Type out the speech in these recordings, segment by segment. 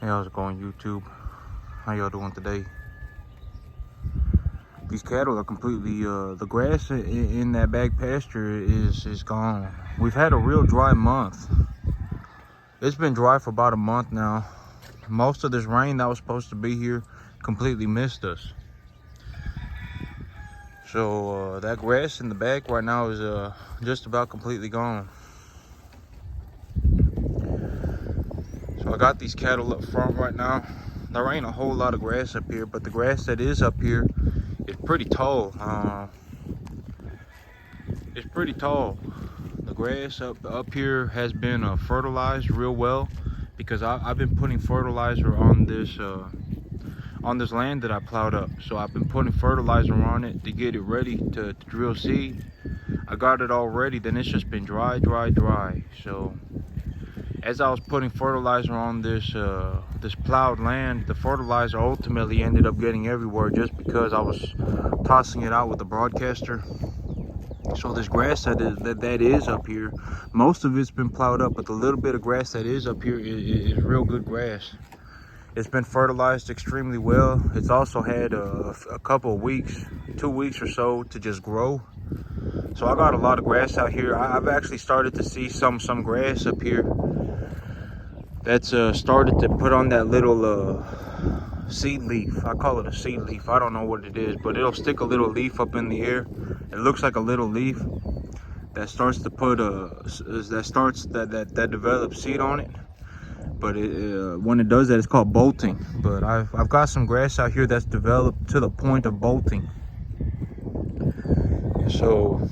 Hey, how's it going, YouTube? How y'all doing today? These cattle are completely, the grass in that back pasture is gone. We've had a real dry month. It's been dry for about a month now. Most of this rain that was supposed to be here completely missed us. So that grass in the back right now is just about completely gone. So I got these cattle up front right now. There ain't a whole lot of grass up here, but the grass that is up here is pretty tall. It's pretty tall. The grass up here has been fertilized real well, because I've been putting fertilizer on this land that I plowed up. So I've been putting fertilizer on it to get it ready to drill seed. I got it all ready, then it's just been dry. So as I was putting fertilizer on this plowed land, the fertilizer ultimately ended up getting everywhere just because I was tossing it out with the broadcaster. So this grass that is up here, most of it's been plowed up, but the little bit of grass that is up here is real good grass. It's been fertilized extremely well. It's also had a couple of weeks, 2 weeks or so, to just grow. So I got a lot of grass out here. I've actually started to see some grass up here that's started to put on that little seed leaf. I call it a seed leaf. I don't know what it is, but it'll stick a little leaf up in the air. It looks like a little leaf that starts to put that develops seed on it. But when it does that, it's called bolting. But I've got some grass out here that's developed to the point of bolting. So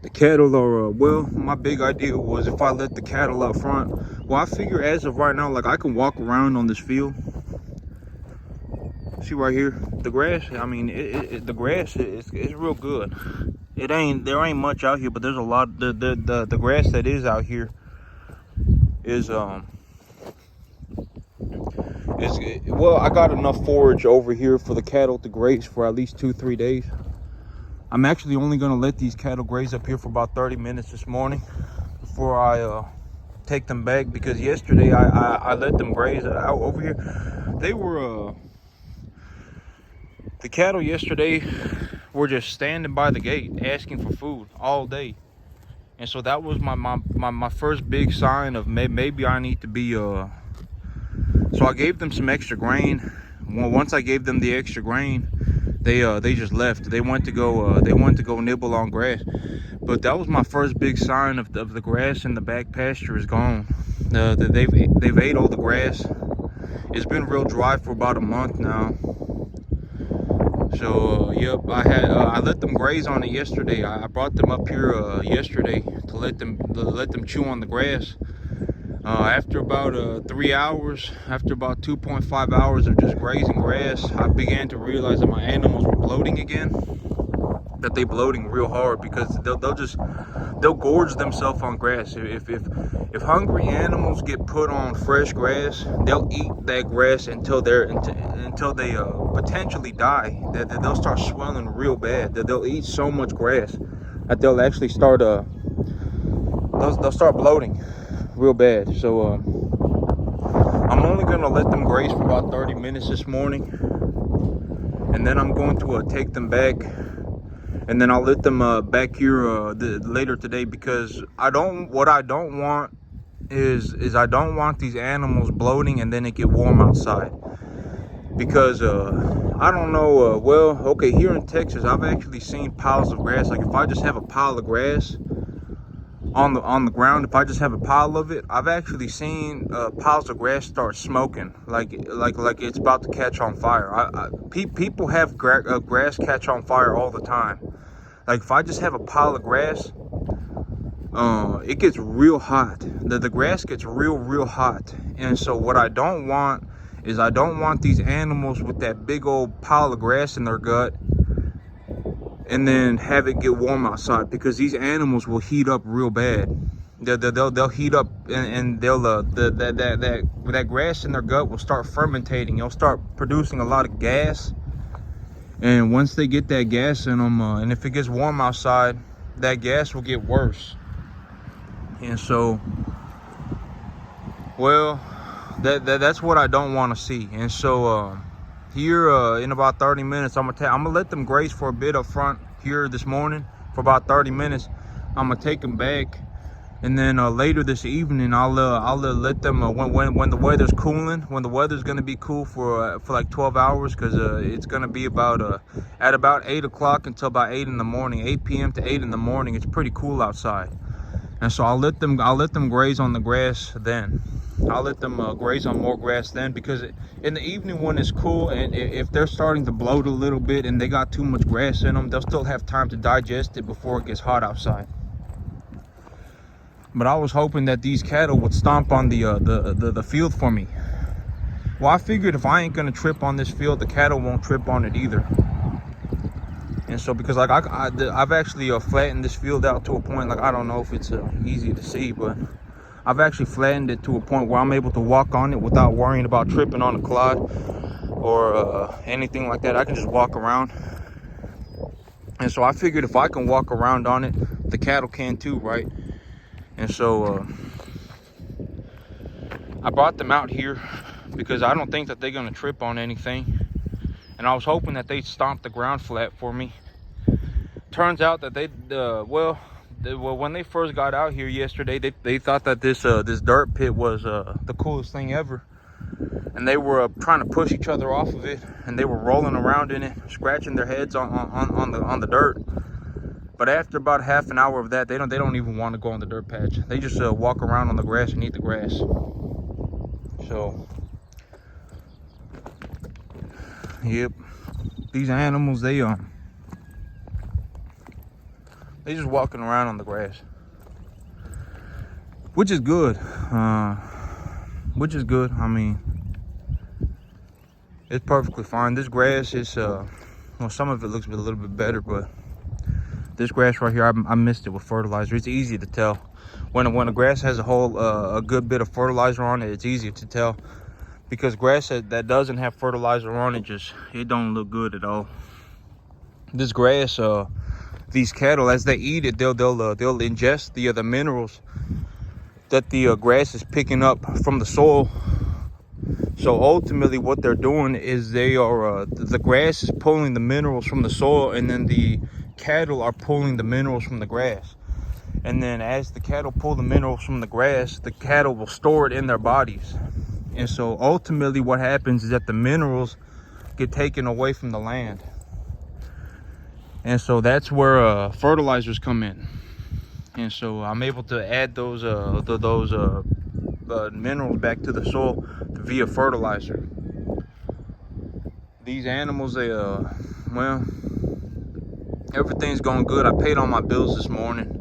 the cattle are, well, my big idea was if I let the cattle up front, well, I figure as of right now, like, I can walk around on this field. See right here, the grass, I mean, the grass is real good. There ain't much out here, but there's a lot. The grass that is out here is well, I got enough forage over here for the cattle to graze for at least 2-3 days. I'm actually only gonna let these cattle graze up here for about 30 minutes this morning before I take them back, because yesterday I let them graze out over here. They were the cattle yesterday were just standing by the gate asking for food all day. And so that was my first big sign of maybe I need to be so I gave them some extra grain. Once I gave them the extra grain, they just left. They went to go nibble on grass. But that was my first big sign of the grass in the back pasture is gone. They've ate all the grass. It's been real dry for about a month now. So yep, I let them graze on it yesterday. I brought them up here yesterday to let them chew on the grass. After about 3 hours, after about 2.5 hours of just grazing grass, I began to realize that my animals were bloating again. That they bloating real hard, because they'll gorge themselves on grass. If hungry animals get put on fresh grass, they'll eat that grass until they potentially die. They'll start swelling real bad. They'll eat so much grass that they'll actually start they'll start bloating real bad. So I'm only gonna let them graze for about 30 minutes this morning, and then I'm going to take them back. And then I'll let them back here later today, because what I don't want is I don't want these animals bloating and then it get warm outside. Because I don't know, well, okay, here in Texas, I've actually seen piles of grass. Like, if I just have a pile of grass on the ground, if I just have a pile of it, I've actually seen piles of grass start smoking, like it's about to catch on fire. People have grass catch on fire all the time. Like, if I just have a pile of grass, it gets real hot. The grass gets real hot. And so what I don't want is I don't want these animals with that big old pile of grass in their gut and then have it get warm outside, because these animals will heat up real bad. They'll heat up, and they'll that grass in their gut will start fermentating. It'll start producing a lot of gas. And once they get that gas in them, and if it gets warm outside, that gas will get worse. And so, well, that's what I don't want to see. And so here in about 30 minutes, I'm gonna let them graze for a bit up front here this morning for about 30 minutes. I'm gonna take them back, and then later this evening I'll let them when the weather's cooling, when the weather's gonna be cool for like 12 hours, because it's gonna be about at about 8 o'clock until about 8 in the morning, 8 p.m. to 8 in the morning. It's pretty cool outside, and so I'll let them graze on the grass then. I'll let them graze on more grass then, because in the evening when it's cool, and if they're starting to bloat a little bit and they got too much grass in them, they'll still have time to digest it before it gets hot outside. But I was hoping that these cattle would stomp on the field for me. Well, I figured if I ain't gonna trip on this field, the cattle won't trip on it either. And so, because like I've actually flattened this field out to a point, like I don't know if it's easy to see, but I've actually flattened it to a point where I'm able to walk on it without worrying about tripping on a clod or anything like that. I can just walk around. And so I figured if I can walk around on it, the cattle can too, right? And so I brought them out here because I don't think that they're gonna trip on anything. And I was hoping that they'd stomp the ground flat for me. Turns out that when they first got out here yesterday, they thought that this dirt pit was the coolest thing ever, and they were trying to push each other off of it, and they were rolling around in it, scratching their heads on the dirt. But after about half an hour of that, they don't even want to go on the dirt patch. They just walk around on the grass and eat the grass. So, yep, these animals, they just walking around on the grass, which is good. I mean, it's perfectly fine. This grass is well, some of it looks a little bit better, but this grass right here, I missed it with fertilizer. It's easy to tell when a grass has a good bit of fertilizer on it. It's easy to tell, because grass that doesn't have fertilizer on it, it don't look good at all. This grass, these cattle, as they eat it, they'll ingest the minerals that the grass is picking up from the soil. So ultimately what they're doing is the grass is pulling the minerals from the soil, and then the cattle are pulling the minerals from the grass. And then as the cattle pull the minerals from the grass, the cattle will store it in their bodies. And so ultimately what happens is that the minerals get taken away from the land. And so that's where fertilizers come in. And so I'm able to add those minerals back to the soil via fertilizer. These animals, well, everything's going good. I paid all my bills this morning.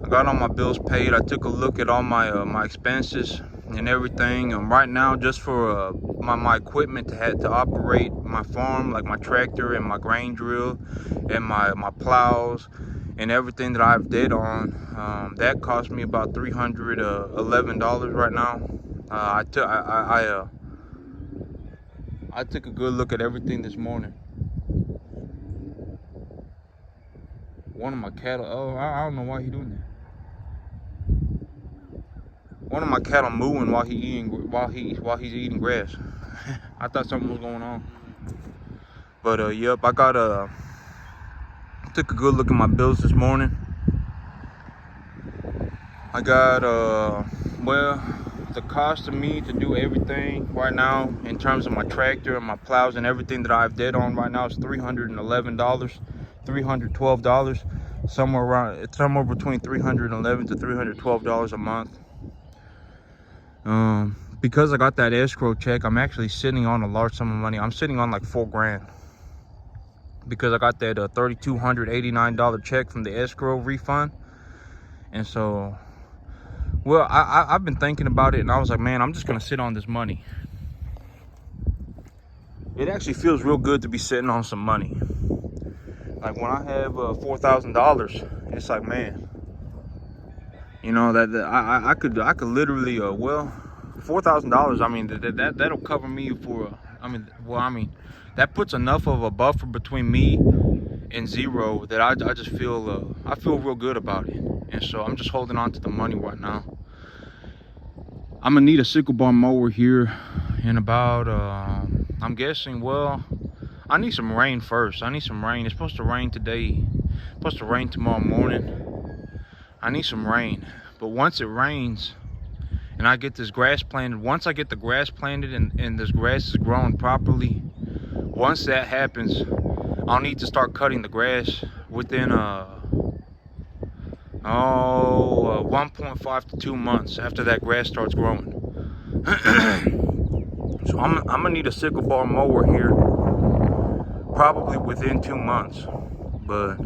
I got all my bills paid. I took a look at all my expenses and everything. Right now, just for my equipment to operate my farm, like my tractor and my grain drill and my plows and everything that I've did on, that cost me about $311 right now. I took a good look at everything this morning. One of my cattle, I don't know why he doing that. One of my cattle mooing while he's eating grass. I thought something was going on. But yep, I took a good look at my bills this morning. I got well, the cost of me to do everything right now in terms of my tractor and my plows and everything that I've did on right now is $311, $312, somewhere between $311 to $312 a month. Because I got that escrow check, I'm actually sitting on a large sum of money. I'm sitting on like $4,000 because I got that $3,289 check from the escrow refund. And so, well, I've been thinking about it, and I was like, man, I'm just gonna sit on this money. It actually feels real good to be sitting on some money. Like when I have $4,000, it's like, man, you know, that I could literally well, $4,000. I mean, that'll cover me for. I mean, that puts enough of a buffer between me and zero that I just feel I feel real good about it. And so I'm just holding on to the money right now. I'm gonna need a sickle bar mower here in about I'm guessing, well, I need some rain first. I need some rain. It's supposed to rain today. It's supposed to rain tomorrow morning. I need some rain. But once it rains and I get this grass planted, once I get the grass planted and this grass is growing properly, once that happens, I'll need to start cutting the grass within 1.5 to 2 months after that grass starts growing. So I'm gonna need a sickle bar mower here probably within 2 months. But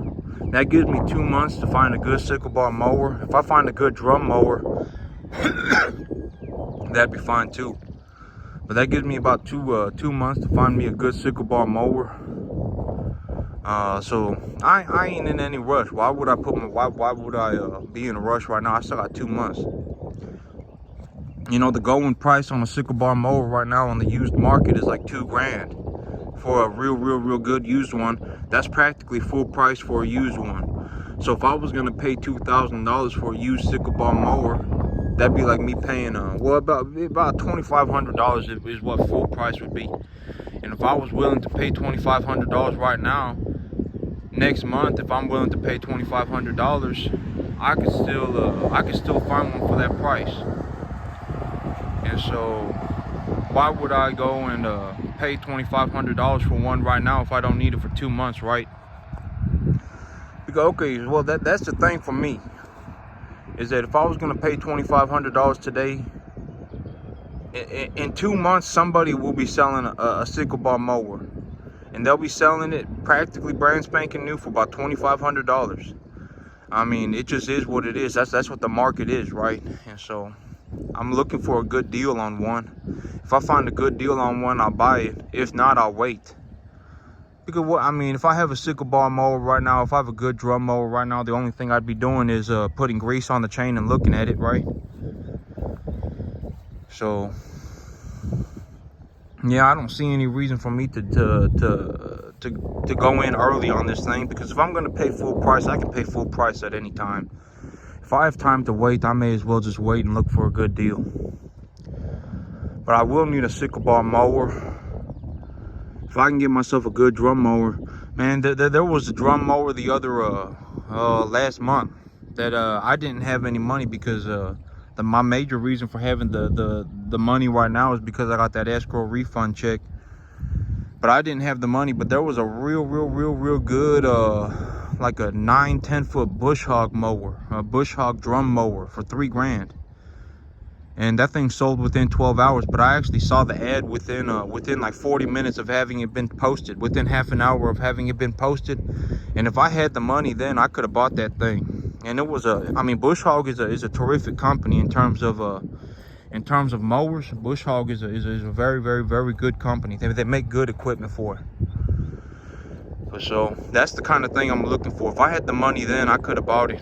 that gives me 2 months to find a good sickle bar mower. If I find a good drum mower, that'd be fine too. But that gives me about 2 months to find me a good sickle bar mower. So I ain't in any rush. Why would I be in a rush right now? I still got 2 months. You know, the going price on a sickle bar mower right now on the used market is like $2 grand for a real good used one. That's practically full price for a used one. So if I was gonna pay $2,000 for a used sickle bar mower, that'd be like me paying well, about $2,500 is what full price would be. And if I was willing to pay $2,500 right now, next month, if I'm willing to pay $2,500, I could still find one for that price. And so why would I go and pay $2,500 for one right now if I don't need it for 2 months, right? Because, okay, well, that's the thing for me, is that if I was going to pay $2,500 today, in 2 months somebody will be selling a sickle bar mower, and they'll be selling it practically brand spanking new for about $2,500. I mean, it just is what it is. That's what the market is, right? And so I'm looking for a good deal on one. If I find a good deal on one, I'll buy it. If not, I'll wait. Because what I mean, if I have a sickle bar mower right now, if I have a good drum mower right now, the only thing I'd be doing is putting grease on the chain and looking at it, right? So yeah, I don't see any reason for me to go in early on this thing, because if I'm gonna pay full price, I can pay full price at any time. If I have time to wait, I may as well just wait and look for a good deal. But I will need a sickle bar mower. If I can get myself a good drum mower, man. There was a drum mower the other last month that I didn't have any money, because my major reason for having the money right now is because I got that escrow refund check. But I didn't have the money. But there was a real good like a 9-10 foot bush hog mower, a bush hog drum mower for $3 grand, and that thing sold within 12 hours. But I actually saw the ad within like 40 minutes of having it been posted, within half an hour of having it been posted. And if I had the money then, I could have bought that thing. And it was I mean, Bush Hog is a terrific company in terms of mowers. Bush Hog is a very good company. They make good equipment for it. So that's the kind of thing I'm looking for. If I had the money then, I could have bought it.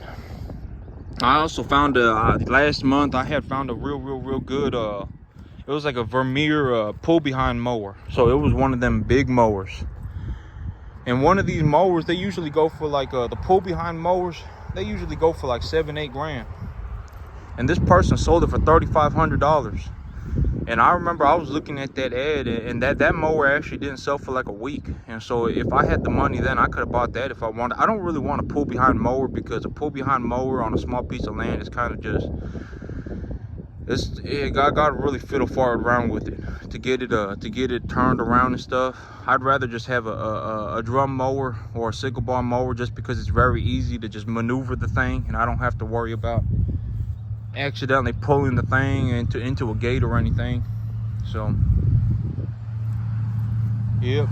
I also found last month I had found a real good it was like a Vermeer pull behind mower. So it was one of them big mowers. And one of these mowers, they usually go for like the pull behind mowers, they usually go for like $7-8 grand. And this person sold it for $3,500. And I remember I was looking at that ad, and that mower actually didn't sell for like a week. And so if I had the money then, I could have bought that if I wanted. I don't really want a pull behind mower, because a pull behind mower on a small piece of land is kind of just, I gotta really fiddle far around with it to get it turned around and stuff. I'd rather just have a drum mower or a sickle bar mower, just because it's very easy to just maneuver the thing, and I don't have to worry about accidentally pulling the thing into a gate or anything. So yep,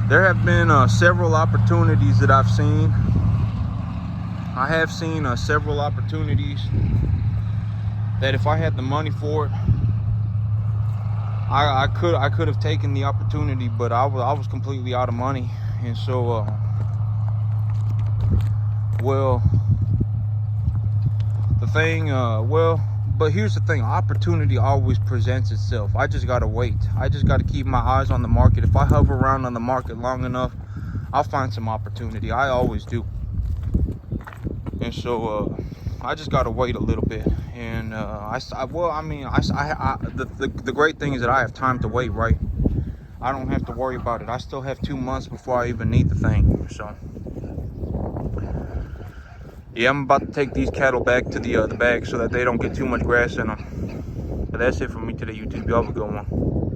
there have been several opportunities that I've seen. I have seen several opportunities that if I had the money for it, I could have taken the opportunity, but I was completely out of money. And so well, the thing, but here's the thing, opportunity always presents itself. I just gotta wait. I just gotta keep my eyes on the market. If I hover around on the market long enough, I'll find some opportunity. I always do. And so I just gotta wait a little bit. And the great thing is that I have time to wait, right? I don't have to worry about it. I still have 2 months before I even need the thing. So yeah, I'm about to take these cattle back to the bag so that they don't get too much grass in them. But that's it for me today, YouTube. Y'all have a good one.